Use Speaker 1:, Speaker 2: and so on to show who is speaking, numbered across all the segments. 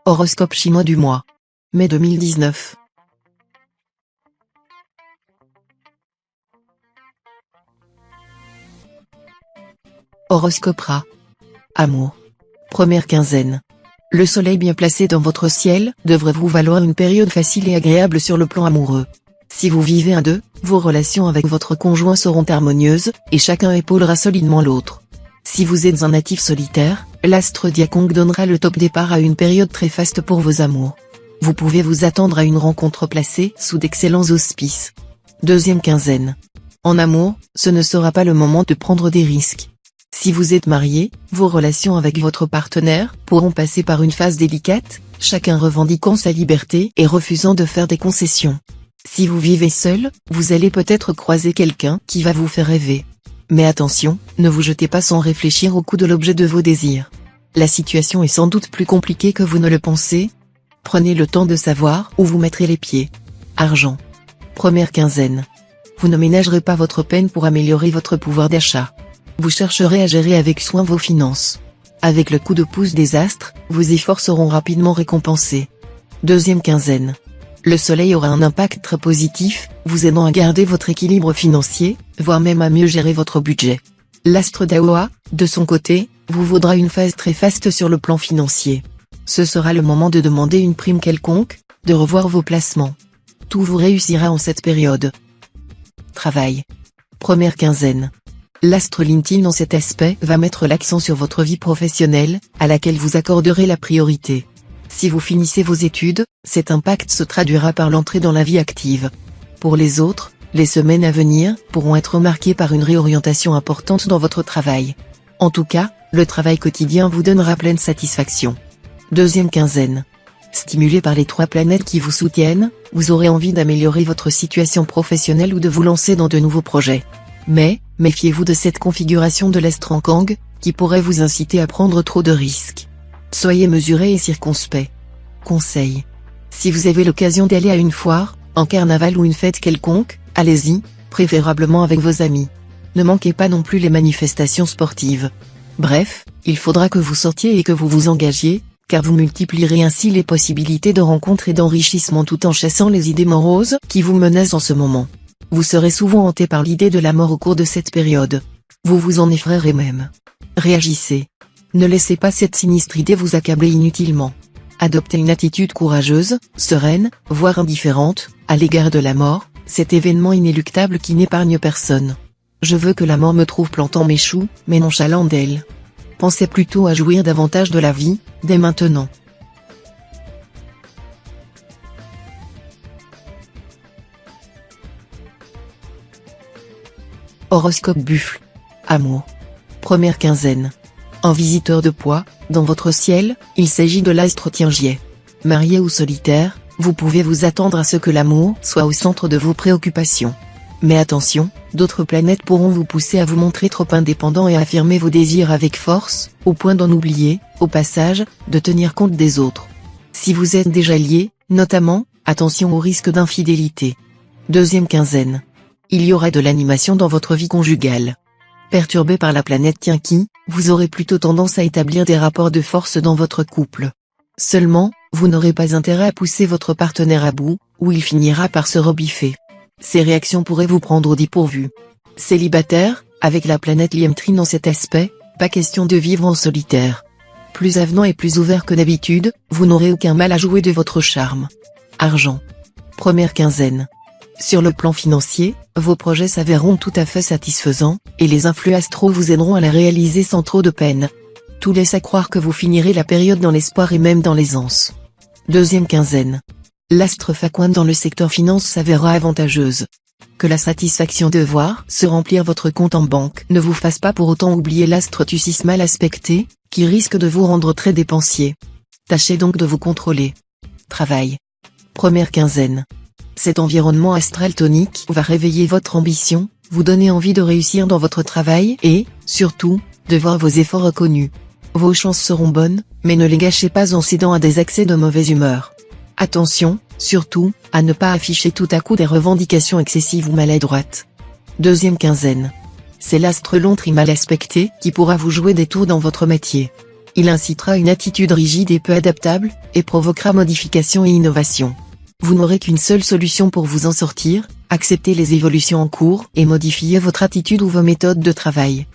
Speaker 1: Horoscope chinois du mois. Mai 2019. Horoscope Ra. Amour. Première quinzaine. Le soleil bien placé dans votre ciel devrait vous valoir une période facile et agréable sur le plan amoureux. Si vous vivez à deux, vos relations avec votre conjoint seront harmonieuses, et chacun épaulera solidement l'autre. Si vous êtes un natif solitaire, l'astre Diakong donnera le top départ à une période très faste pour vos amours. Vous pouvez vous attendre à une rencontre placée sous d'excellents auspices. Deuxième quinzaine. En amour, ce ne sera pas le moment de prendre des risques. Si vous êtes marié, vos relations avec votre partenaire pourront passer par une phase délicate, chacun revendiquant sa liberté et refusant de faire des concessions. Si vous vivez seul, vous allez peut-être croiser quelqu'un qui va vous faire rêver. Mais attention, ne vous jetez pas sans réfléchir au coût de l'objet de vos désirs. La situation est sans doute plus compliquée que vous ne le pensez. Prenez le temps de savoir où vous mettrez les pieds. Argent. Première quinzaine. Vous ne ménagerez pas votre peine pour améliorer votre pouvoir d'achat. Vous chercherez à gérer avec soin vos finances. Avec le coup de pouce des astres, vos efforts seront rapidement récompensés. Deuxième quinzaine. Le soleil aura un impact très positif, vous aidant à garder votre équilibre financier, voire même à mieux gérer votre budget. L'astre Daoa, de son côté, vous vaudra une phase très faste sur le plan financier. Ce sera le moment de demander une prime quelconque, de revoir vos placements. Tout vous réussira en cette période. Travail. Première quinzaine. L'astre LinkedIn dans cet aspect va mettre l'accent sur votre vie professionnelle, à laquelle vous accorderez la priorité. Si vous finissez vos études, cet impact se traduira par l'entrée dans la vie active. Pour les autres, les semaines à venir pourront être marquées par une réorientation importante dans votre travail. En tout cas, le travail quotidien vous donnera pleine satisfaction. Deuxième quinzaine. Stimulé par les 3 planètes qui vous soutiennent, vous aurez envie d'améliorer votre situation professionnelle ou de vous lancer dans de nouveaux projets. Mais, méfiez-vous de cette configuration de l'astre en Kang, qui pourrait vous inciter à prendre trop de risques. Soyez mesuré et circonspect. Conseil. Si vous avez l'occasion d'aller à une foire, un carnaval ou une fête quelconque, allez-y, préférablement avec vos amis. Ne manquez pas non plus les manifestations sportives. Bref, il faudra que vous sortiez et que vous vous engagiez, car vous multiplierez ainsi les possibilités de rencontres et d'enrichissement tout en chassant les idées moroses qui vous menacent en ce moment. Vous serez souvent hanté par l'idée de la mort au cours de cette période. Vous vous en effrayerez même. Réagissez. Ne laissez pas cette sinistre idée vous accabler inutilement. Adoptez une attitude courageuse, sereine, voire indifférente, à l'égard de la mort, cet événement inéluctable qui n'épargne personne. Je veux que la mort me trouve plantant mes choux, mais nonchalant d'elle. Pensez plutôt à jouir davantage de la vie, dès maintenant. Horoscope Buffle. Amour. Première quinzaine. Un visiteur de poids, dans votre ciel, il s'agit de l'astre Tianjie. Marié ou solitaire, vous pouvez vous attendre à ce que l'amour soit au centre de vos préoccupations. Mais attention, d'autres planètes pourront vous pousser à vous montrer trop indépendant et à affirmer vos désirs avec force, au point d'en oublier, au passage, de tenir compte des autres. Si vous êtes déjà lié, notamment, attention au risque d'infidélité. Deuxième quinzaine. Il y aura de l'animation dans votre vie conjugale. Perturbé par la planète Tianqi, vous aurez plutôt tendance à établir des rapports de force dans votre couple. Seulement, vous n'aurez pas intérêt à pousser votre partenaire à bout, ou il finira par se rebiffer. Ces réactions pourraient vous prendre au dépourvu. Célibataire, avec la planète Liemtri dans cet aspect, pas question de vivre en solitaire. Plus avenant et plus ouvert que d'habitude, vous n'aurez aucun mal à jouer de votre charme. Argent. Première quinzaine. Sur le plan financier, vos projets s'avéreront tout à fait satisfaisants, et les influx astraux vous aideront à les réaliser sans trop de peine. Tout laisse à croire que vous finirez la période dans l'espoir et même dans l'aisance. Deuxième quinzaine. L'astre Faquin dans le secteur finance s'avérera avantageuse. Que la satisfaction de voir se remplir votre compte en banque ne vous fasse pas pour autant oublier l'astre Tussis mal aspecté, qui risque de vous rendre très dépensier. Tâchez donc de vous contrôler. Travail. Première quinzaine. Cet environnement astral tonique va réveiller votre ambition, vous donner envie de réussir dans votre travail et, surtout, de voir vos efforts reconnus. Vos chances seront bonnes, mais ne les gâchez pas en cédant à des accès de mauvaise humeur. Attention, surtout, à ne pas afficher tout à coup des revendications excessives ou maladroites. Deuxième quinzaine. C'est l'astre Lontri mal aspecté qui pourra vous jouer des tours dans votre métier. Il incitera une attitude rigide et peu adaptable, et provoquera modification et innovation. Vous n'aurez qu'une seule solution pour vous en sortir, accepter les évolutions en cours et modifier votre attitude ou vos méthodes de travail.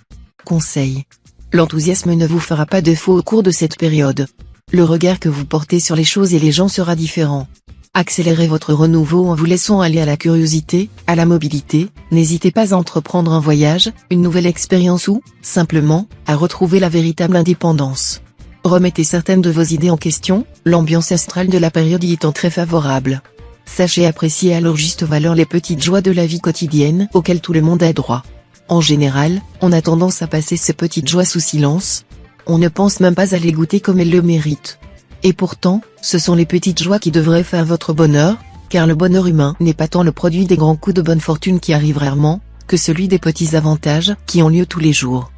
Speaker 1: Conseil. L'enthousiasme ne vous fera pas défaut au cours de cette période. Le regard que vous portez sur les choses et les gens sera différent. Accélérez votre renouveau en vous laissant aller à la curiosité, à la mobilité, n'hésitez pas à entreprendre un voyage, une nouvelle expérience ou, simplement, à retrouver la véritable indépendance. Remettez certaines de vos idées en question, l'ambiance astrale de la période y étant très favorable. Sachez apprécier à leur juste valeur les petites joies de la vie quotidienne auxquelles tout le monde a droit. En général, on a tendance à passer ces petites joies sous silence. On ne pense même pas à les goûter comme elles le méritent. Et pourtant, ce sont les petites joies qui devraient faire votre bonheur, car le bonheur humain n'est pas tant le produit des grands coups de bonne fortune qui arrivent rarement, que celui des petits avantages qui ont lieu tous les jours.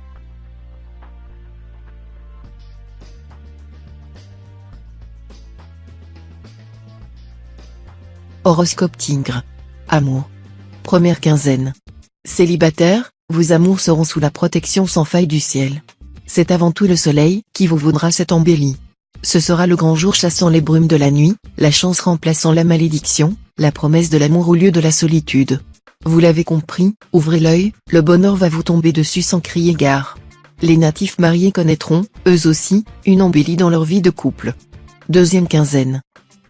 Speaker 1: Horoscope Tigre. Amour. Première quinzaine. Célibataire, vos amours seront sous la protection sans faille du ciel. C'est avant tout le soleil qui vous vaudra cette embellie. Ce sera le grand jour chassant les brumes de la nuit, la chance remplaçant la malédiction, la promesse de l'amour au lieu de la solitude. Vous l'avez compris, ouvrez l'œil, le bonheur va vous tomber dessus sans crier gare. Les natifs mariés connaîtront, eux aussi, une embellie dans leur vie de couple. Deuxième quinzaine.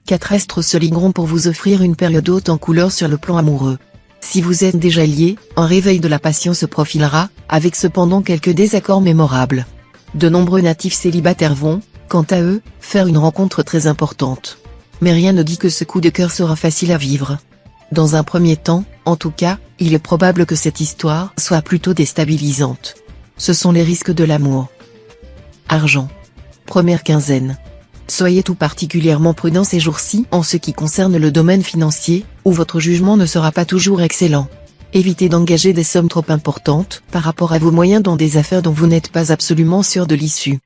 Speaker 1: 4 astres se ligueront pour vous offrir une période haute en couleur sur le plan amoureux. Si vous êtes déjà lié, un réveil de la passion se profilera, avec cependant quelques désaccords mémorables. De nombreux natifs célibataires vont, quant à eux, faire une rencontre très importante. Mais rien ne dit que ce coup de cœur sera facile à vivre. Dans un premier temps, en tout cas, il est probable que cette histoire soit plutôt déstabilisante. Ce sont les risques de l'amour. Argent. Première quinzaine. Soyez tout particulièrement prudent ces jours-ci en ce qui concerne le domaine financier, où votre jugement ne sera pas toujours excellent. Évitez d'engager des sommes trop importantes par rapport à vos moyens dans des affaires dont vous n'êtes pas absolument sûr de l'issue.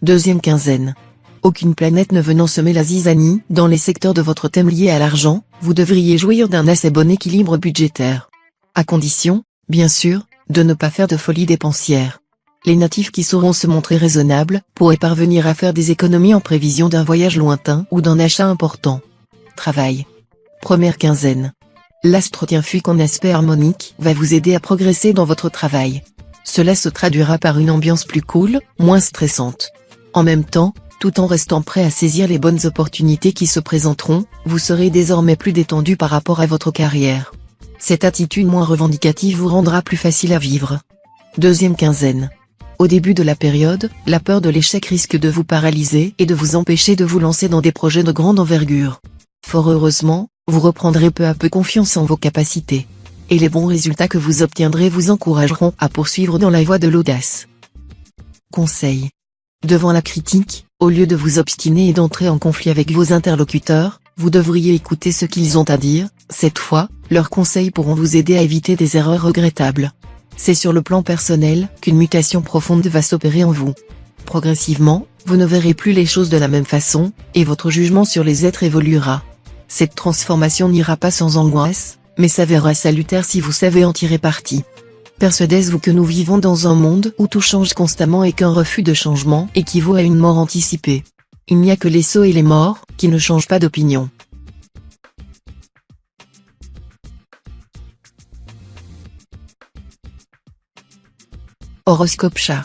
Speaker 1: Deuxième quinzaine. Aucune planète ne venant semer la zizanie dans les secteurs de votre thème liés à l'argent, vous devriez jouir d'un assez bon équilibre budgétaire. À condition, bien sûr, de ne pas faire de folie dépensière. Les natifs qui sauront se montrer raisonnables pourraient parvenir à faire des économies en prévision d'un voyage lointain ou d'un achat important. Travail. Première quinzaine. L'astre scientifique en aspect harmonique va vous aider à progresser dans votre travail. Cela se traduira par une ambiance plus cool, moins stressante. En même temps, tout en restant prêt à saisir les bonnes opportunités qui se présenteront, vous serez désormais plus détendu par rapport à votre carrière. Cette attitude moins revendicative vous rendra plus facile à vivre. Deuxième quinzaine. Au début de la période, la peur de l'échec risque de vous paralyser et de vous empêcher de vous lancer dans des projets de grande envergure. Fort heureusement, vous reprendrez peu à peu confiance en vos capacités. Et les bons résultats que vous obtiendrez vous encourageront à poursuivre dans la voie de l'audace. Conseil. Devant la critique, au lieu de vous obstiner et d'entrer en conflit avec vos interlocuteurs, vous devriez écouter ce qu'ils ont à dire. Cette fois, leurs conseils pourront vous aider à éviter des erreurs regrettables. C'est sur le plan personnel qu'une mutation profonde va s'opérer en vous. Progressivement, vous ne verrez plus les choses de la même façon, et votre jugement sur les êtres évoluera. Cette transformation n'ira pas sans angoisse, mais s'avérera salutaire si vous savez en tirer parti. Persuadez-vous que nous vivons dans un monde où tout change constamment et qu'un refus de changement équivaut à une mort anticipée. Il n'y a que les sots et les morts qui ne changent pas d'opinion. Horoscope Chat.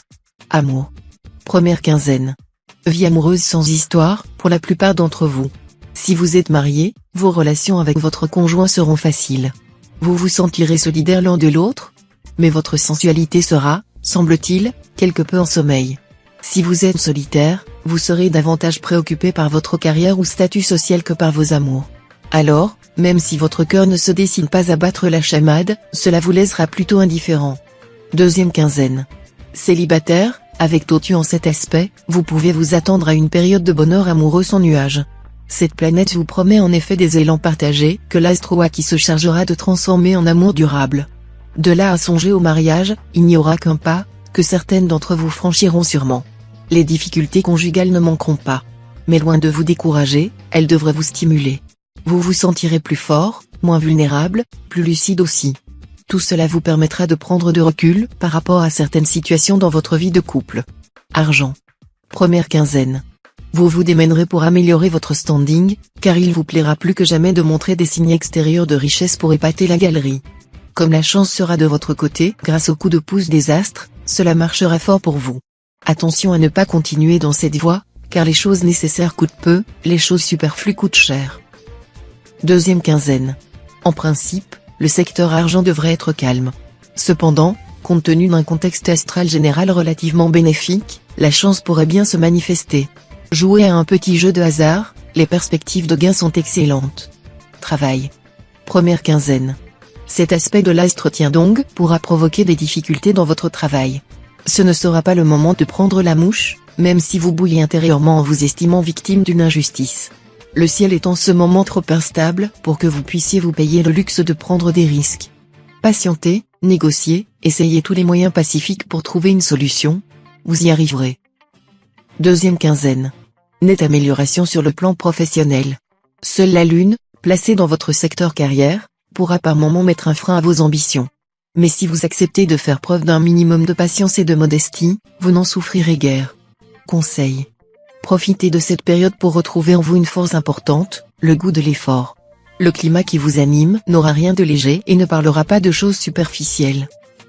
Speaker 1: Amour. Première quinzaine. Vie amoureuse sans histoire, pour la plupart d'entre vous. Si vous êtes marié, vos relations avec votre conjoint seront faciles. Vous vous sentirez solidaires l'un de l'autre, mais votre sensualité sera, semble-t-il, quelque peu en sommeil. Si vous êtes solitaire, vous serez davantage préoccupé par votre carrière ou statut social que par vos amours. Alors, même si votre cœur ne se décide pas à battre la chamade, cela vous laissera plutôt indifférent. Deuxième quinzaine. Célibataire, avec Totu en cet aspect, vous pouvez vous attendre à une période de bonheur amoureux sans nuages. Cette planète vous promet en effet des élans partagés que l'astroa qui se chargera de transformer en amour durable. De là à songer au mariage, il n'y aura qu'un pas, que certaines d'entre vous franchiront sûrement. Les difficultés conjugales ne manqueront pas. Mais loin de vous décourager, elles devraient vous stimuler. Vous vous sentirez plus fort, moins vulnérable, plus lucide aussi. Tout cela vous permettra de prendre de recul par rapport à certaines situations dans votre vie de couple. Argent. Première quinzaine. Vous vous démènerez pour améliorer votre standing, car il vous plaira plus que jamais de montrer des signes extérieurs de richesse pour épater la galerie. Comme la chance sera de votre côté grâce au coup de pouce des astres, cela marchera fort pour vous. Attention à ne pas continuer dans cette voie, car les choses nécessaires coûtent peu, les choses superflues coûtent cher. Deuxième quinzaine. En principe, le secteur argent devrait être calme. Cependant, compte tenu d'un contexte astral général relativement bénéfique, la chance pourrait bien se manifester. Jouez à un petit jeu de hasard, les perspectives de gain sont excellentes. Travail. Première quinzaine. Cet aspect de l'astre Tiandong pourra provoquer des difficultés dans votre travail. Ce ne sera pas le moment de prendre la mouche, même si vous bouillez intérieurement en vous estimant victime d'une injustice. Le ciel est en ce moment trop instable pour que vous puissiez vous payer le luxe de prendre des risques. Patientez, négociez, essayez tous les moyens pacifiques pour trouver une solution. Vous y arriverez. Deuxième quinzaine. Nette amélioration sur le plan professionnel. Seule la lune, placée dans votre secteur carrière, pourra par moments mettre un frein à vos ambitions. Mais si vous acceptez de faire preuve d'un minimum de patience et de modestie, vous n'en souffrirez guère. Conseil. Profitez de cette période pour retrouver en vous une force importante, le goût de l'effort. Le climat qui vous anime n'aura rien de léger et ne parlera pas de choses superficielles.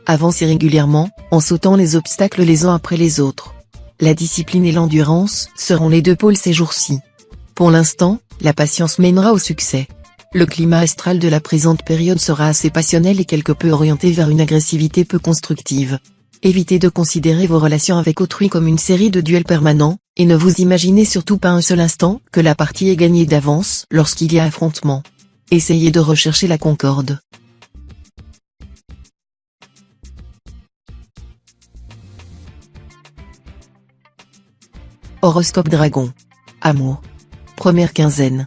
Speaker 1: Avancez régulièrement, en sautant les obstacles les uns après les autres. La discipline et l'endurance seront les deux pôles ces jours-ci. Pour l'instant, la patience mènera au succès. Le climat astral de la présente période sera assez passionnel et quelque peu orienté vers une agressivité peu constructive. Évitez de considérer vos relations avec autrui comme une série de duels permanents, et ne vous imaginez surtout pas un seul instant que la partie est gagnée d'avance lorsqu'il y a affrontement. Essayez de rechercher la concorde. Horoscope Dragon. Amour. Première quinzaine.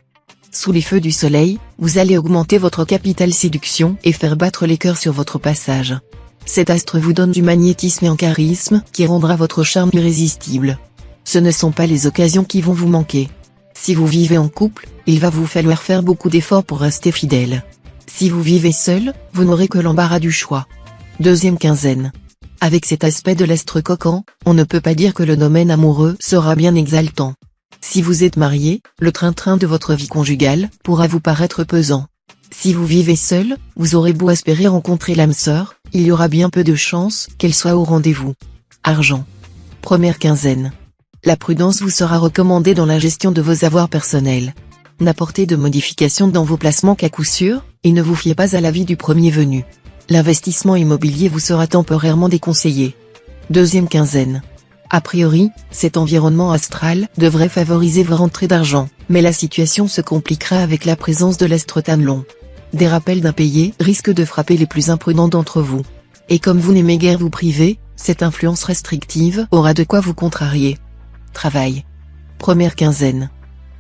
Speaker 1: Sous les feux du soleil, vous allez augmenter votre capital séduction et faire battre les cœurs sur votre passage. Cet astre vous donne du magnétisme et un charisme qui rendra votre charme irrésistible. Ce ne sont pas les occasions qui vont vous manquer. Si vous vivez en couple, il va vous falloir faire beaucoup d'efforts pour rester fidèle. Si vous vivez seul, vous n'aurez que l'embarras du choix. Deuxième quinzaine. Avec cet aspect de l'astre coquin, on ne peut pas dire que le domaine amoureux sera bien exaltant. Si vous êtes marié, le train-train de votre vie conjugale pourra vous paraître pesant. Si vous vivez seul, vous aurez beau espérer rencontrer l'âme sœur, il y aura bien peu de chances qu'elle soit au rendez-vous. Argent. Première quinzaine. La prudence vous sera recommandée dans la gestion de vos avoirs personnels. N'apportez de modifications dans vos placements qu'à coup sûr, et ne vous fiez pas à l'avis du premier venu. L'investissement immobilier vous sera temporairement déconseillé. Deuxième quinzaine. A priori, cet environnement astral devrait favoriser vos rentrées d'argent, mais la situation se compliquera avec la présence de l'astre Tanlon. Des rappels d'impayés risquent de frapper les plus imprudents d'entre vous. Et comme vous n'aimez guère vous priver, cette influence restrictive aura de quoi vous contrarier. Travail. Première quinzaine.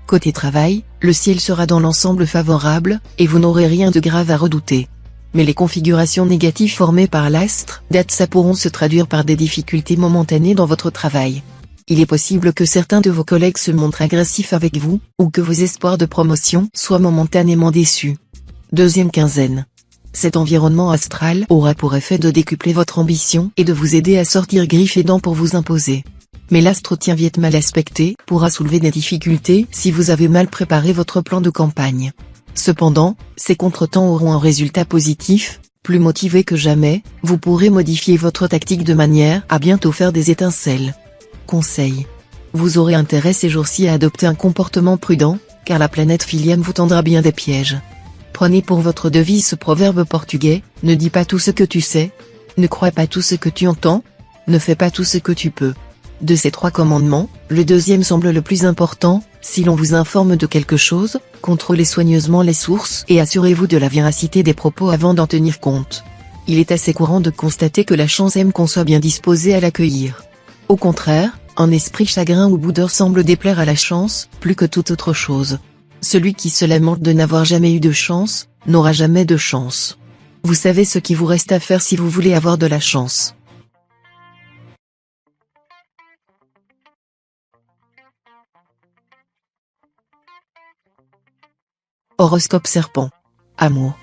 Speaker 1: Côté travail, le ciel sera dans l'ensemble favorable, et vous n'aurez rien de grave à redouter. Mais les configurations négatives formées par l'astre Datsa pourront se traduire par des difficultés momentanées dans votre travail. Il est possible que certains de vos collègues se montrent agressifs avec vous, ou que vos espoirs de promotion soient momentanément déçus. Deuxième quinzaine. Cet environnement astral aura pour effet de décupler votre ambition et de vous aider à sortir griffes et dents pour vous imposer. Mais l'astre Tianviet mal aspecté pourra soulever des difficultés si vous avez mal préparé votre plan de campagne. Cependant, ces contretemps auront un résultat positif, plus motivé que jamais, vous pourrez modifier votre tactique de manière à bientôt faire des étincelles. Conseil. Vous aurez intérêt ces jours-ci à adopter un comportement prudent, car la planète Philiane vous tendra bien des pièges. Prenez pour votre devise ce proverbe portugais, ne dis pas tout ce que tu sais, ne crois pas tout ce que tu entends, ne fais pas tout ce que tu peux. De ces 3 commandements, le deuxième semble le plus important. Si l'on vous informe de quelque chose, contrôlez soigneusement les sources et assurez-vous de la véracité des propos avant d'en tenir compte. Il est assez courant de constater que la chance aime qu'on soit bien disposé à l'accueillir. Au contraire, un esprit chagrin ou boudeur semble déplaire à la chance, plus que toute autre chose. Celui qui se lamente de n'avoir jamais eu de chance, n'aura jamais de chance. Vous savez ce qu'il vous reste à faire si vous voulez avoir de la chance. Horoscope Serpent. Amour.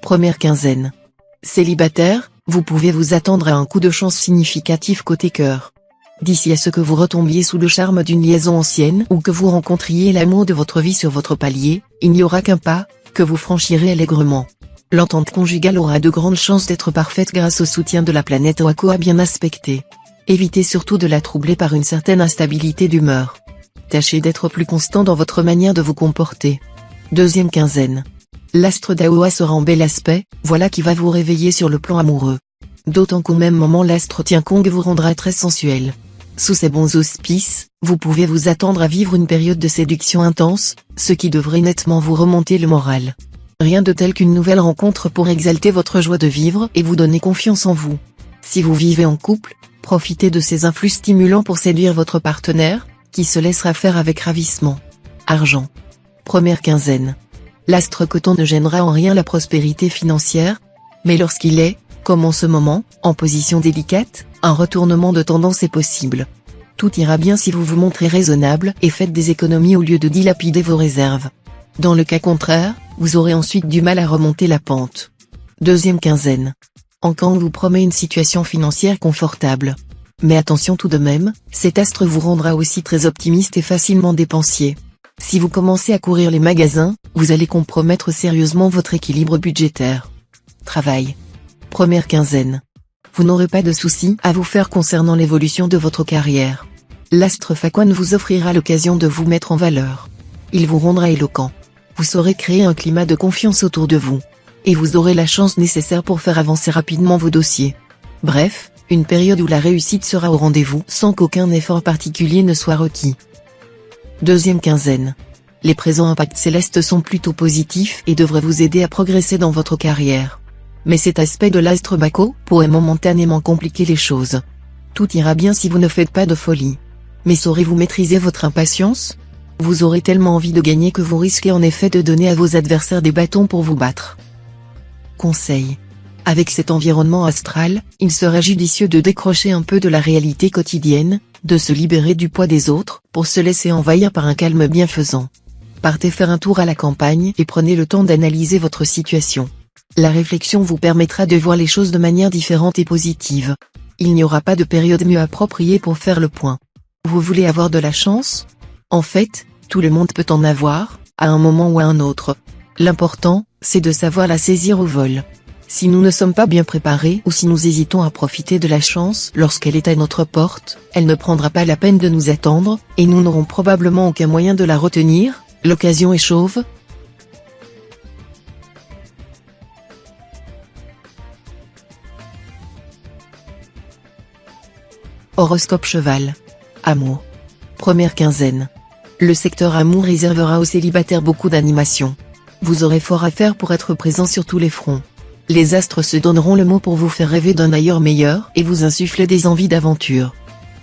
Speaker 1: Première quinzaine. Célibataire, vous pouvez vous attendre à un coup de chance significatif côté cœur. D'ici à ce que vous retombiez sous le charme d'une liaison ancienne ou que vous rencontriez l'amour de votre vie sur votre palier, il n'y aura qu'un pas, que vous franchirez allègrement. L'entente conjugale aura de grandes chances d'être parfaite grâce au soutien de la planète Aqua bien aspectée. Évitez surtout de la troubler par une certaine instabilité d'humeur. Tâchez d'être plus constant dans votre manière de vous comporter. Deuxième quinzaine. L'astre d'Aoa sera en bel aspect, voilà qui va vous réveiller sur le plan amoureux. D'autant qu'au même moment l'astre Tiankong vous rendra très sensuel. Sous ces bons auspices, vous pouvez vous attendre à vivre une période de séduction intense, ce qui devrait nettement vous remonter le moral. Rien de tel qu'une nouvelle rencontre pour exalter votre joie de vivre et vous donner confiance en vous. Si vous vivez en couple, profitez de ces influx stimulants pour séduire votre partenaire, qui se laissera faire avec ravissement. Argent. Première quinzaine. L'astre Coton ne gênera en rien la prospérité financière, mais lorsqu'il est, comme en ce moment, en position délicate, un retournement de tendance est possible. Tout ira bien si vous vous montrez raisonnable et faites des économies au lieu de dilapider vos réserves. Dans le cas contraire, vous aurez ensuite du mal à remonter la pente. Deuxième quinzaine. Encan vous promet une situation financière confortable. Mais attention tout de même, cet astre vous rendra aussi très optimiste et facilement dépensier. Si vous commencez à courir les magasins, vous allez compromettre sérieusement votre équilibre budgétaire. Travail. Première quinzaine. Vous n'aurez pas de soucis à vous faire concernant l'évolution de votre carrière. L'astre Faquan vous offrira l'occasion de vous mettre en valeur. Il vous rendra éloquent. Vous saurez créer un climat de confiance autour de vous. Et vous aurez la chance nécessaire pour faire avancer rapidement vos dossiers. Bref, une période où la réussite sera au rendez-vous sans qu'aucun effort particulier ne soit requis. Deuxième quinzaine. Les présents impacts célestes sont plutôt positifs et devraient vous aider à progresser dans votre carrière. Mais cet aspect de l'astre Bako pourrait momentanément compliquer les choses. Tout ira bien si vous ne faites pas de folie. Mais saurez-vous maîtriser votre impatience ? Vous aurez tellement envie de gagner que vous risquez en effet de donner à vos adversaires des bâtons pour vous battre. Conseil. Avec cet environnement astral, il serait judicieux de décrocher un peu de la réalité quotidienne, de se libérer du poids des autres, pour se laisser envahir par un calme bienfaisant. Partez faire un tour à la campagne et prenez le temps d'analyser votre situation. La réflexion vous permettra de voir les choses de manière différente et positive. Il n'y aura pas de période mieux appropriée pour faire le point. Vous voulez avoir de la chance ? En fait, tout le monde peut en avoir, à un moment ou à un autre. L'important, c'est de savoir la saisir au vol. Si nous ne sommes pas bien préparés ou si nous hésitons à profiter de la chance lorsqu'elle est à notre porte, elle ne prendra pas la peine de nous attendre, et nous n'aurons probablement aucun moyen de la retenir. L'occasion est chauve. Horoscope Cheval. Amour. Première quinzaine. Le secteur amour réservera aux célibataires beaucoup d'animation. Vous aurez fort à faire pour être présent sur tous les fronts. Les astres se donneront le mot pour vous faire rêver d'un ailleurs meilleur et vous insuffler des envies d'aventure.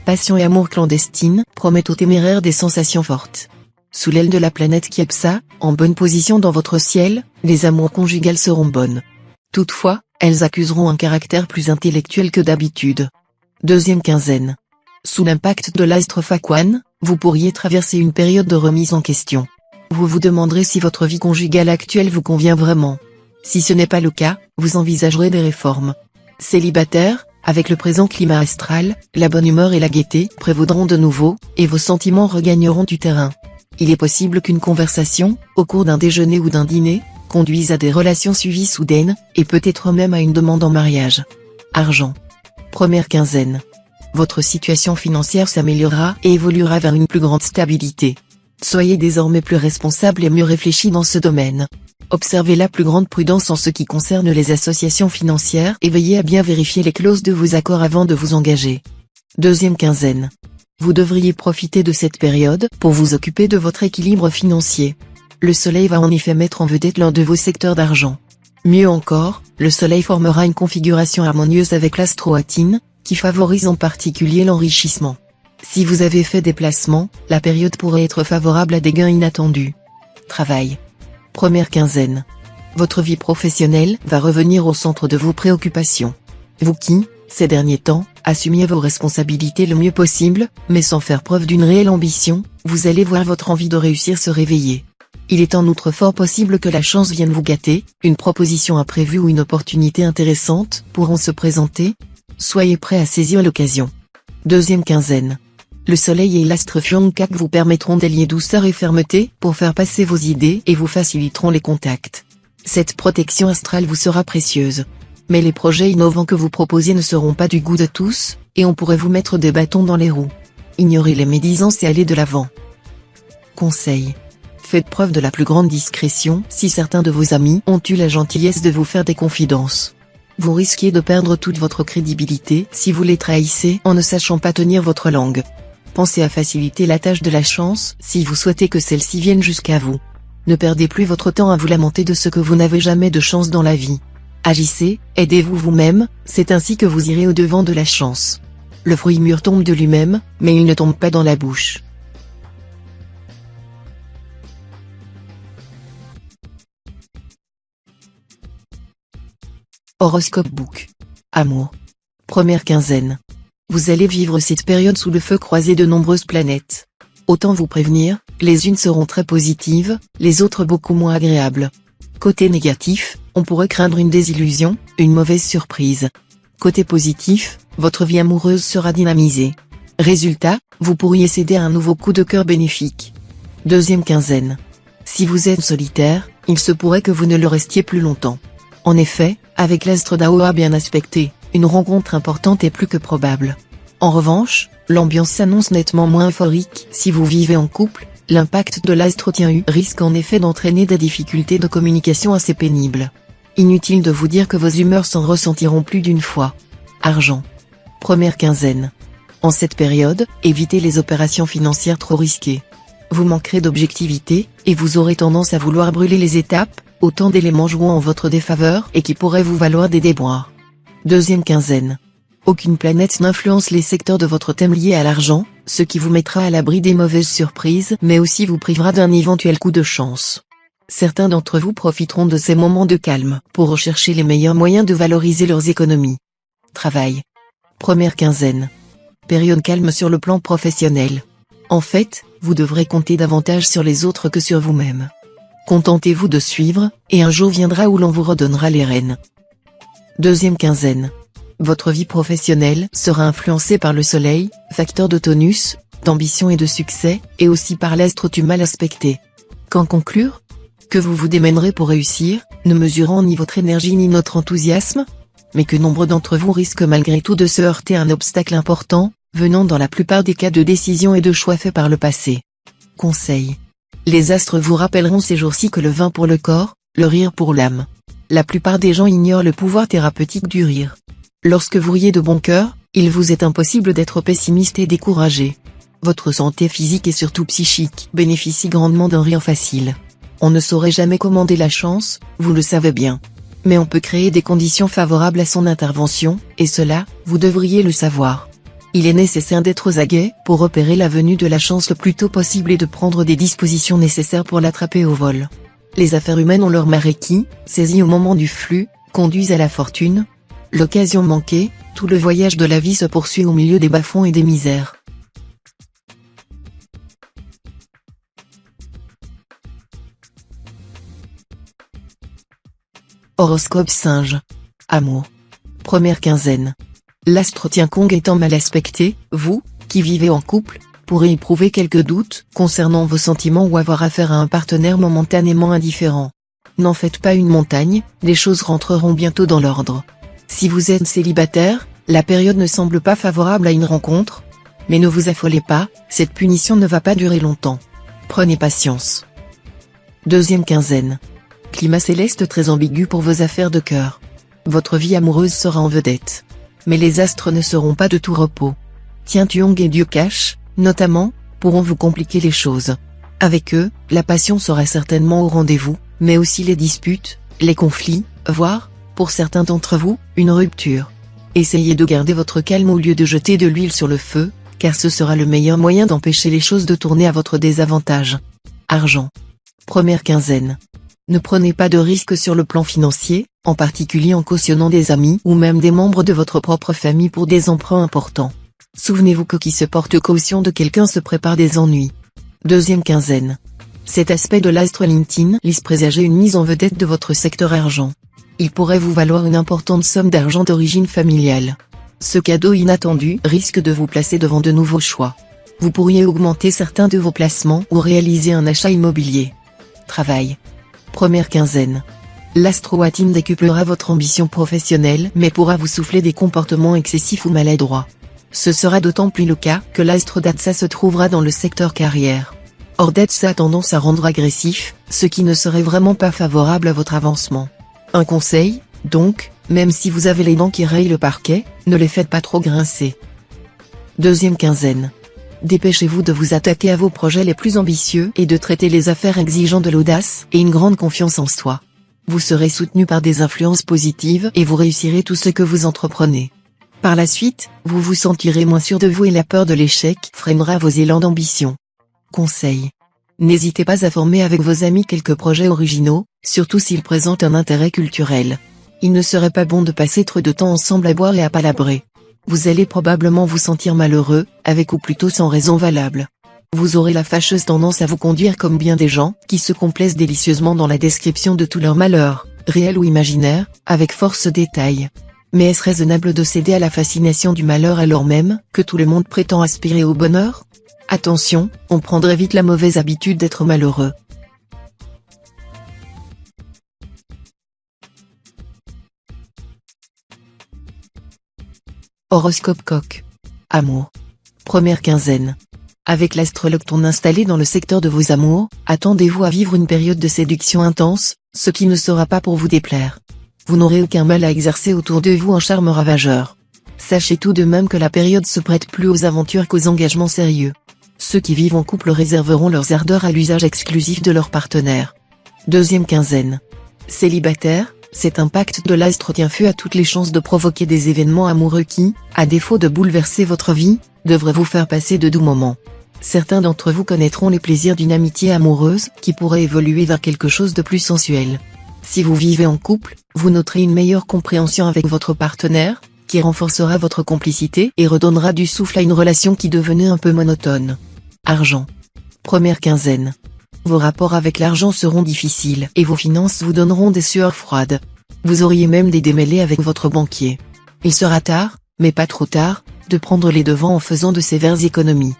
Speaker 1: Passion et amour clandestine promettent aux téméraires des sensations fortes. Sous l'aile de la planète Kiepsa, en bonne position dans votre ciel, les amours conjugales seront bonnes. Toutefois, elles accuseront un caractère plus intellectuel que d'habitude. Deuxième quinzaine. Sous l'impact de l'astre Faquan, vous pourriez traverser une période de remise en question. Vous vous demanderez si votre vie conjugale actuelle vous convient vraiment. Si ce n'est pas le cas, vous envisagerez des réformes. Célibataire, avec le présent climat astral, la bonne humeur et la gaieté prévaudront de nouveau, et vos sentiments regagneront du terrain. Il est possible qu'une conversation, au cours d'un déjeuner ou d'un dîner, conduise à des relations suivies soudaines, et peut-être même à une demande en mariage. Argent. Première quinzaine. Votre situation financière s'améliorera et évoluera vers une plus grande stabilité. Soyez désormais plus responsable et mieux réfléchi dans ce domaine. Observez la plus grande prudence en ce qui concerne les associations financières et veillez à bien vérifier les clauses de vos accords avant de vous engager. Deuxième quinzaine. Vous devriez profiter de cette période pour vous occuper de votre équilibre financier. Le soleil va en effet mettre en vedette l'un de vos secteurs d'argent. Mieux encore, le soleil formera une configuration harmonieuse avec l'astro-Atine, qui favorise en particulier l'enrichissement. Si vous avez fait des placements, la période pourrait être favorable à des gains inattendus. Travail. Première quinzaine. Votre vie professionnelle va revenir au centre de vos préoccupations. Vous qui, ces derniers temps, assumiez vos responsabilités le mieux possible, mais sans faire preuve d'une réelle ambition, vous allez voir votre envie de réussir se réveiller. Il est en outre fort possible que la chance vienne vous gâter, une proposition imprévue ou une opportunité intéressante pourront se présenter. Soyez prêt à saisir l'occasion. Deuxième quinzaine. Le soleil et l'astre Fuangkak vous permettront d'allier douceur et fermeté pour faire passer vos idées et vous faciliteront les contacts. Cette protection astrale vous sera précieuse. Mais les projets innovants que vous proposez ne seront pas du goût de tous, et on pourrait vous mettre des bâtons dans les roues. Ignorez les médisances et allez de l'avant. Conseil. Faites preuve de la plus grande discrétion si certains de vos amis ont eu la gentillesse de vous faire des confidences. Vous risquez de perdre toute votre crédibilité si vous les trahissez en ne sachant pas tenir votre langue. Pensez à faciliter la tâche de la chance si vous souhaitez que celle-ci vienne jusqu'à vous. Ne perdez plus votre temps à vous lamenter de ce que vous n'avez jamais de chance dans la vie. Agissez, aidez-vous vous-même, c'est ainsi que vous irez au-devant de la chance. Le fruit mûr tombe de lui-même, mais il ne tombe pas dans la bouche. Horoscope Book. Amour. Première quinzaine. Vous allez vivre cette période sous le feu croisé de nombreuses planètes. Autant vous prévenir, les unes seront très positives, les autres beaucoup moins agréables. Côté négatif, on pourrait craindre une désillusion, une mauvaise surprise. Côté positif, votre vie amoureuse sera dynamisée. Résultat, vous pourriez céder à un nouveau coup de cœur bénéfique. Deuxième quinzaine. Si vous êtes solitaire, il se pourrait que vous ne le restiez plus longtemps. En effet, avec l'astre d'Aoa bien aspecté, une rencontre importante est plus que probable. En revanche, l'ambiance s'annonce nettement moins euphorique si vous vivez en couple, l'impact de l'astre Tien-U risque en effet d'entraîner des difficultés de communication assez pénibles. Inutile de vous dire que vos humeurs s'en ressentiront plus d'une fois. Argent. Première quinzaine. En cette période, évitez les opérations financières trop risquées. Vous manquerez d'objectivité, et vous aurez tendance à vouloir brûler les étapes, autant d'éléments jouant en votre défaveur et qui pourraient vous valoir des déboires. Deuxième quinzaine. Aucune planète n'influence les secteurs de votre thème liés à l'argent, ce qui vous mettra à l'abri des mauvaises surprises mais aussi vous privera d'un éventuel coup de chance. Certains d'entre vous profiteront de ces moments de calme pour rechercher les meilleurs moyens de valoriser leurs économies. Travail. Première quinzaine. Période calme sur le plan professionnel. En fait, vous devrez compter davantage sur les autres que sur vous-même. Contentez-vous de suivre, et un jour viendra où l'on vous redonnera les rênes. Deuxième quinzaine. Votre vie professionnelle sera influencée par le soleil, facteur de tonus, d'ambition et de succès, et aussi par l'astre tu mal aspecté. Qu'en conclure? Que vous vous démènerez pour réussir, ne mesurant ni votre énergie ni notre enthousiasme, mais que nombre d'entre vous risquent malgré tout de se heurter à un obstacle important, venant dans la plupart des cas de décisions et de choix faits par le passé. Conseil. Les astres vous rappelleront ces jours-ci que le vin pour le corps, le rire pour l'âme. La plupart des gens ignorent le pouvoir thérapeutique du rire. Lorsque vous riez de bon cœur, il vous est impossible d'être pessimiste et découragé. Votre santé physique et surtout psychique bénéficie grandement d'un rire facile. On ne saurait jamais commander la chance, vous le savez bien. Mais on peut créer des conditions favorables à son intervention, et cela, vous devriez le savoir. Il est nécessaire d'être aux aguets pour repérer la venue de la chance le plus tôt possible et de prendre des dispositions nécessaires pour l'attraper au vol. Les affaires humaines ont leur marée qui, saisie au moment du flux, conduisent à la fortune. L'occasion manquée, tout le voyage de la vie se poursuit au milieu des bas-fonds et des misères. Horoscope Singe. Amour. Première quinzaine. L'astre Tiankong étant mal aspecté, vous, qui vivez en couple, pourrez éprouver quelques doutes concernant vos sentiments ou avoir affaire à un partenaire momentanément indifférent. N'en faites pas une montagne, les choses rentreront bientôt dans l'ordre. Si vous êtes célibataire, la période ne semble pas favorable à une rencontre. Mais ne vous affolez pas, cette punition ne va pas durer longtemps. Prenez patience. Deuxième quinzaine. Climat céleste très ambigu pour vos affaires de cœur. Votre vie amoureuse sera en vedette. Mais les astres ne seront pas de tout repos. Tian-Tuong et Dieu Cache, notamment, pourront vous compliquer les choses. Avec eux, la passion sera certainement au rendez-vous, mais aussi les disputes, les conflits, voire, pour certains d'entre vous, une rupture. Essayez de garder votre calme au lieu de jeter de l'huile sur le feu, car ce sera le meilleur moyen d'empêcher les choses de tourner à votre désavantage. Argent. Première quinzaine. Ne prenez pas de risques sur le plan financier, en particulier en cautionnant des amis ou même des membres de votre propre famille pour des emprunts importants. Souvenez-vous que qui se porte caution de quelqu'un se prépare des ennuis. Deuxième quinzaine. Cet aspect de l'astre LinkedIn laisse présager une mise en vedette de votre secteur argent. Il pourrait vous valoir une importante somme d'argent d'origine familiale. Ce cadeau inattendu risque de vous placer devant de nouveaux choix. Vous pourriez augmenter certains de vos placements ou réaliser un achat immobilier. Travail. Première quinzaine. L'astro-watine décuplera votre ambition professionnelle mais pourra vous souffler des comportements excessifs ou maladroits. Ce sera d'autant plus le cas que l'astro-datsa se trouvera dans le secteur carrière. Or Datsa a tendance à rendre agressif, ce qui ne serait vraiment pas favorable à votre avancement. Un conseil, donc, même si vous avez les dents qui rayent le parquet, ne les faites pas trop grincer. Deuxième quinzaine. Dépêchez-vous de vous attaquer à vos projets les plus ambitieux et de traiter les affaires exigeant de l'audace et une grande confiance en soi. Vous serez soutenu par des influences positives et vous réussirez tout ce que vous entreprenez. Par la suite, vous vous sentirez moins sûr de vous et la peur de l'échec freinera vos élans d'ambition. Conseil. N'hésitez pas à former avec vos amis quelques projets originaux, surtout s'ils présentent un intérêt culturel. Il ne serait pas bon de passer trop de temps ensemble à boire et à palabrer. Vous allez probablement vous sentir malheureux, avec ou plutôt sans raison valable. Vous aurez la fâcheuse tendance à vous conduire comme bien des gens qui se complaisent délicieusement dans la description de tout leur malheur, réel ou imaginaire, avec force détail. Mais est-ce raisonnable de céder à la fascination du malheur alors même que tout le monde prétend aspirer au bonheur ? Attention, on prendrait vite la mauvaise habitude d'être malheureux. Horoscope Coq. Amour. Première quinzaine. Avec l'astrolocton installé dans le secteur de vos amours, attendez-vous à vivre une période de séduction intense, ce qui ne sera pas pour vous déplaire. Vous n'aurez aucun mal à exercer autour de vous un charme ravageur. Sachez tout de même que la période se prête plus aux aventures qu'aux engagements sérieux. Ceux qui vivent en couple réserveront leurs ardeurs à l'usage exclusif de leur partenaire. Deuxième quinzaine. Célibataire, cet impact de l'astre tient feu à toutes les chances de provoquer des événements amoureux qui, à défaut de bouleverser votre vie, devraient vous faire passer de doux moments. Certains d'entre vous connaîtront les plaisirs d'une amitié amoureuse qui pourrait évoluer vers quelque chose de plus sensuel. Si vous vivez en couple, vous noterez une meilleure compréhension avec votre partenaire, qui renforcera votre complicité et redonnera du souffle à une relation qui devenait un peu monotone. Argent. Première quinzaine. Vos rapports avec l'argent seront difficiles et vos finances vous donneront des sueurs froides. Vous auriez même des démêlés avec votre banquier. Il sera tard, mais pas trop tard, de prendre les devants en faisant de sévères économies.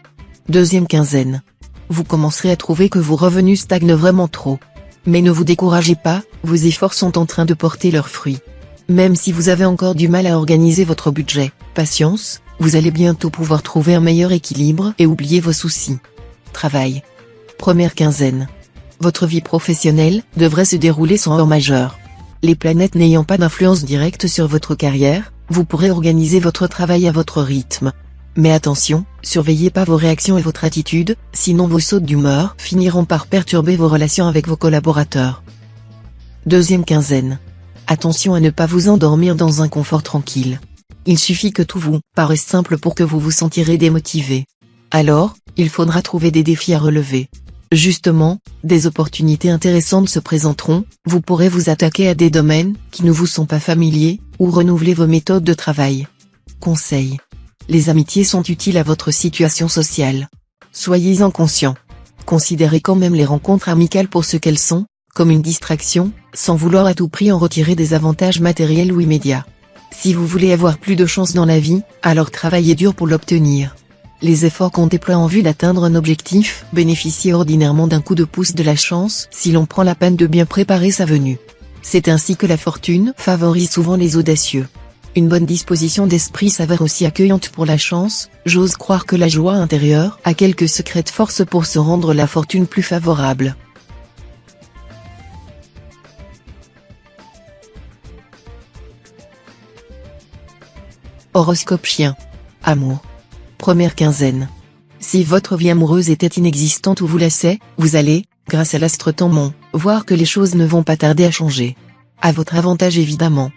Speaker 1: Deuxième quinzaine. Vous commencerez à trouver que vos revenus stagnent vraiment trop. Mais ne vous découragez pas, vos efforts sont en train de porter leurs fruits. Même si vous avez encore du mal à organiser votre budget, patience, vous allez bientôt pouvoir trouver un meilleur équilibre et oublier vos soucis. Travail. Première quinzaine. Votre vie professionnelle devrait se dérouler sans heurts majeurs. Les planètes n'ayant pas d'influence directe sur votre carrière, vous pourrez organiser votre travail à votre rythme. Mais attention, surveillez pas vos réactions et votre attitude, sinon vos sautes d'humeur finiront par perturber vos relations avec vos collaborateurs. Deuxième quinzaine. Attention à ne pas vous endormir dans un confort tranquille. Il suffit que tout vous paraisse simple pour que vous vous sentirez démotivé. Alors, il faudra trouver des défis à relever. Justement, des opportunités intéressantes se présenteront, vous pourrez vous attaquer à des domaines qui ne vous sont pas familiers, ou renouveler vos méthodes de travail. Conseil. Les amitiés sont utiles à votre situation sociale. Soyez-en conscient. Considérez quand même les rencontres amicales pour ce qu'elles sont, comme une distraction, sans vouloir à tout prix en retirer des avantages matériels ou immédiats. Si vous voulez avoir plus de chance dans la vie, alors travaillez dur pour l'obtenir. Les efforts qu'on déploie en vue d'atteindre un objectif bénéficient ordinairement d'un coup de pouce de la chance si l'on prend la peine de bien préparer sa venue. C'est ainsi que la fortune favorise souvent les audacieux. Une bonne disposition d'esprit s'avère aussi accueillante pour la chance, j'ose croire que la joie intérieure a quelques secrètes forces pour se rendre la fortune plus favorable. Horoscope chien. Amour. Première quinzaine. Si votre vie amoureuse était inexistante ou vous lassait, vous allez, grâce à l'astre-tampon, voir que les choses ne vont pas tarder à changer. À votre avantage évidemment.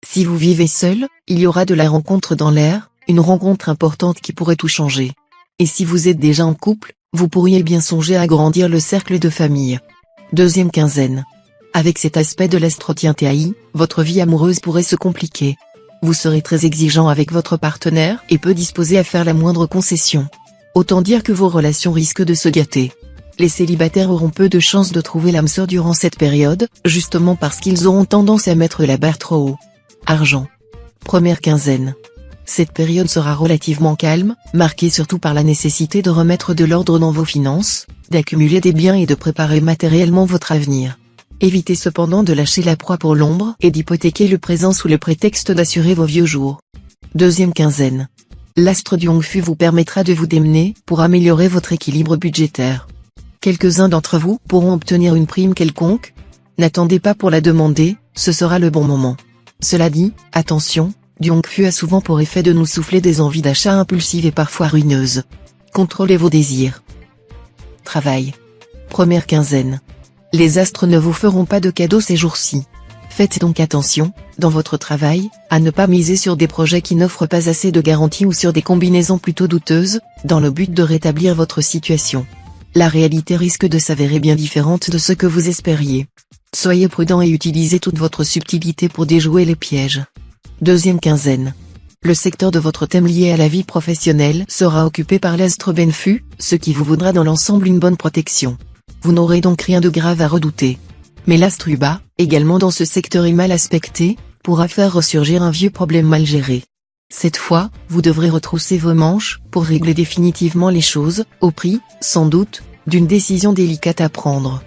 Speaker 1: Si vous vivez seul, il y aura de la rencontre dans l'air, une rencontre importante qui pourrait tout changer. Et si vous êtes déjà en couple, vous pourriez bien songer à agrandir le cercle de famille. Deuxième quinzaine. Avec cet aspect de l'astro-TI, votre vie amoureuse pourrait se compliquer. Vous serez très exigeant avec votre partenaire et peu disposé à faire la moindre concession. Autant dire que vos relations risquent de se gâter. Les célibataires auront peu de chances de trouver l'âme sœur durant cette période, justement parce qu'ils auront tendance à mettre la barre trop haut. Argent. Première quinzaine. Cette période sera relativement calme, marquée surtout par la nécessité de remettre de l'ordre dans vos finances, d'accumuler des biens et de préparer matériellement votre avenir. Évitez cependant de lâcher la proie pour l'ombre et d'hypothéquer le présent sous le prétexte d'assurer vos vieux jours. Deuxième quinzaine. L'astre du Hongfu vous permettra de vous démener pour améliorer votre équilibre budgétaire. Quelques-uns d'entre vous pourront obtenir une prime quelconque. N'attendez pas pour la demander, ce sera le bon moment. Cela dit, attention, du Hongfu a souvent pour effet de nous souffler des envies d'achat impulsives et parfois ruineuses. Contrôlez vos désirs. Travail. Première quinzaine. Les astres ne vous feront pas de cadeaux ces jours-ci. Faites donc attention, dans votre travail, à ne pas miser sur des projets qui n'offrent pas assez de garanties ou sur des combinaisons plutôt douteuses, dans le but de rétablir votre situation. La réalité risque de s'avérer bien différente de ce que vous espériez. Soyez prudent et utilisez toute votre subtilité pour déjouer les pièges. Deuxième quinzaine. Le secteur de votre thème lié à la vie professionnelle sera occupé par l'astre Benfu, ce qui vous vaudra dans l'ensemble une bonne protection. Vous n'aurez donc rien de grave à redouter. Mais l'astre Uba, également dans ce secteur et mal aspecté, pourra faire ressurgir un vieux problème mal géré. Cette fois, vous devrez retrousser vos manches pour régler définitivement les choses, au prix, sans doute, d'une décision délicate à prendre.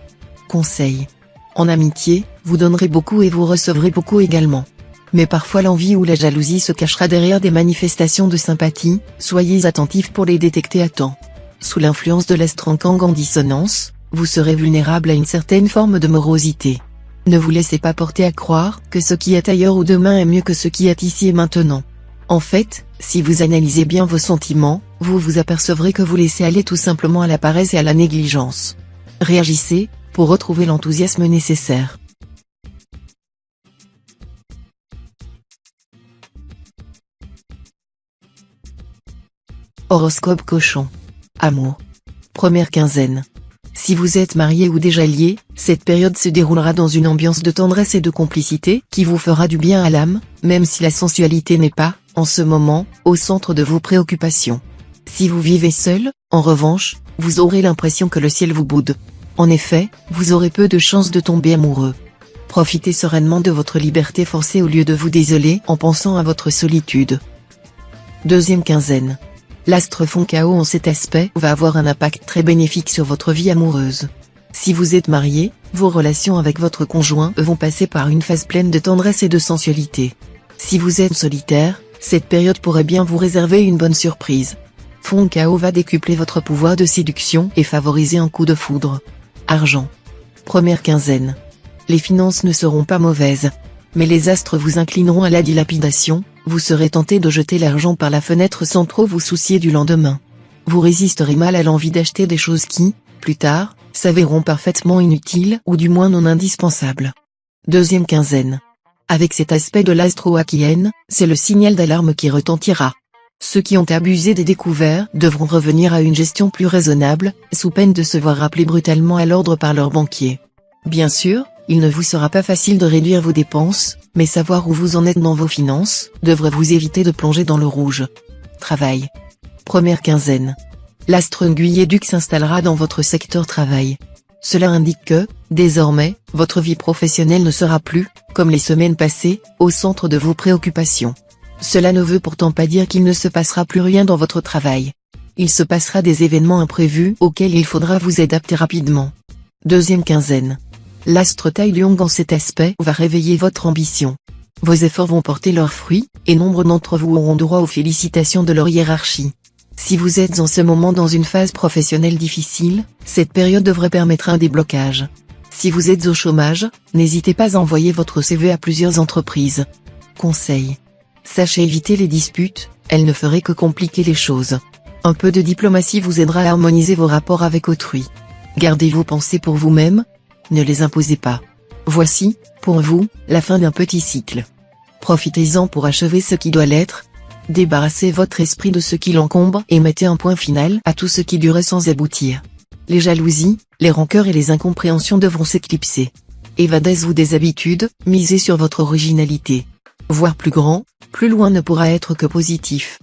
Speaker 1: Conseil. En amitié, vous donnerez beaucoup et vous recevrez beaucoup également. Mais parfois l'envie ou la jalousie se cachera derrière des manifestations de sympathie, soyez attentifs pour les détecter à temps. Sous l'influence de l'astre Ankang en dissonance, vous serez vulnérable à une certaine forme de morosité. Ne vous laissez pas porter à croire que ce qui est ailleurs ou demain est mieux que ce qui est ici et maintenant. En fait, si vous analysez bien vos sentiments, vous vous apercevrez que vous laissez aller tout simplement à la paresse et à la négligence. Réagissez, pour retrouver l'enthousiasme nécessaire. Horoscope Cochon. Amour. Première quinzaine. Si vous êtes marié ou déjà lié, cette période se déroulera dans une ambiance de tendresse et de complicité qui vous fera du bien à l'âme, même si la sensualité n'est pas, en ce moment, au centre de vos préoccupations. Si vous vivez seul, en revanche, vous aurez l'impression que le ciel vous boude. En effet, vous aurez peu de chances de tomber amoureux. Profitez sereinement de votre liberté forcée au lieu de vous désoler en pensant à votre solitude. Deuxième quinzaine. L'astre Foncao en cet aspect va avoir un impact très bénéfique sur votre vie amoureuse. Si vous êtes marié, vos relations avec votre conjoint vont passer par une phase pleine de tendresse et de sensualité. Si vous êtes solitaire, cette période pourrait bien vous réserver une bonne surprise. Foncao va décupler votre pouvoir de séduction et favoriser un coup de foudre. Argent. Première quinzaine. Les finances ne seront pas mauvaises. Mais les astres vous inclineront à la dilapidation, vous serez tenté de jeter l'argent par la fenêtre sans trop vous soucier du lendemain. Vous résisterez mal à l'envie d'acheter des choses qui, plus tard, s'avéreront parfaitement inutiles ou du moins non indispensables. Deuxième quinzaine. Avec cet aspect de l'astre Oakien, c'est le signal d'alarme qui retentira. Ceux qui ont abusé des découverts devront revenir à une gestion plus raisonnable, sous peine de se voir rappeler brutalement à l'ordre par leur banquier. Bien sûr, il ne vous sera pas facile de réduire vos dépenses, mais savoir où vous en êtes dans vos finances devrait vous éviter de plonger dans le rouge. Travail. Première quinzaine. L'astre Nguyen-Duc s'installera dans votre secteur travail. Cela indique que, désormais, votre vie professionnelle ne sera plus, comme les semaines passées, au centre de vos préoccupations. Cela ne veut pourtant pas dire qu'il ne se passera plus rien dans votre travail. Il se passera des événements imprévus auxquels il faudra vous adapter rapidement. Deuxième quinzaine. L'astre Taïlyong en cet aspect va réveiller votre ambition. Vos efforts vont porter leurs fruits, et nombre d'entre vous auront droit aux félicitations de leur hiérarchie. Si vous êtes en ce moment dans une phase professionnelle difficile, cette période devrait permettre un déblocage. Si vous êtes au chômage, n'hésitez pas à envoyer votre CV à plusieurs entreprises. Conseil. Sachez éviter les disputes, elles ne feraient que compliquer les choses. Un peu de diplomatie vous aidera à harmoniser vos rapports avec autrui. Gardez vos pensées pour vous-même, ne les imposez pas. Voici, pour vous, la fin d'un petit cycle. Profitez-en pour achever ce qui doit l'être. Débarrassez votre esprit de ce qui l'encombre et mettez un point final à tout ce qui durait sans aboutir. Les jalousies, les rancœurs et les incompréhensions devront s'éclipser. Évadez-vous des habitudes, misez sur votre originalité. Voir plus grand, plus loin ne pourra être que positif.